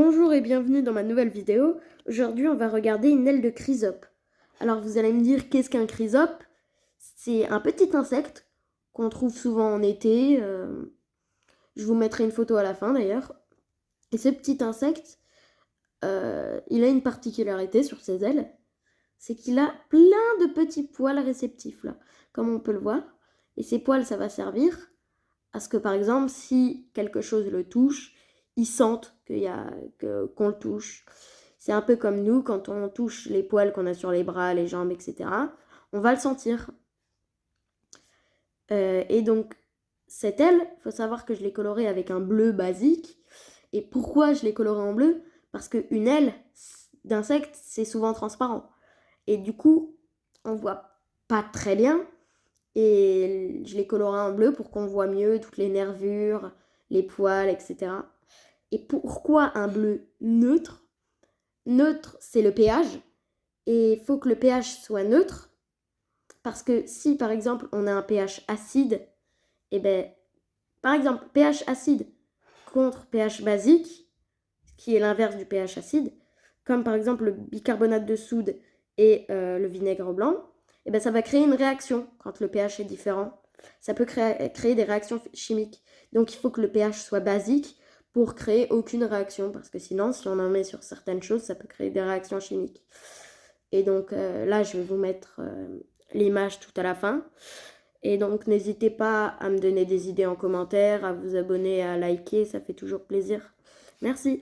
Bonjour et bienvenue dans ma nouvelle vidéo. Aujourd'hui, on va regarder une aile de chrysope. Alors, vous allez me dire, qu'est-ce qu'un chrysope? C'est un petit insecte qu'on trouve souvent en été. Je vous mettrai une photo à la fin d'ailleurs. Et ce petit insecte, il a une particularité sur ses ailes. C'est qu'il a plein de petits poils réceptifs là, comme on peut le voir. Et ces poils, ça va servir à ce que, par exemple, si quelque chose le touche, ils sentent qu'on le touche. C'est un peu comme nous, quand on touche les poils qu'on a sur les bras, les jambes, etc. On va le sentir. Et donc, cette aile, il faut savoir que je l'ai colorée avec un bleu basique. Et pourquoi je l'ai colorée en bleu? Parce qu'une aile d'insecte, c'est souvent transparent. Et du coup, on voit pas très bien. Et je l'ai coloré en bleu pour qu'on voit mieux toutes les nervures, les poils, etc. Et pourquoi un bleu neutre? Neutre, c'est le pH. Et il faut que le pH soit neutre. Parce que si, par exemple, on a un pH acide, et bien, par exemple, pH acide contre pH basique, qui est l'inverse du pH acide, comme par exemple le bicarbonate de soude et le vinaigre blanc, et bien ça va créer une réaction quand le pH est différent. Ça peut créer des réactions chimiques. Donc il faut que le pH soit basique pour créer aucune réaction, parce que sinon, si on en met sur certaines choses, ça peut créer des réactions chimiques. Et donc là, je vais vous mettre l'image tout à la fin. Et donc n'hésitez pas à me donner des idées en commentaire, à vous abonner, à liker, ça fait toujours plaisir. Merci.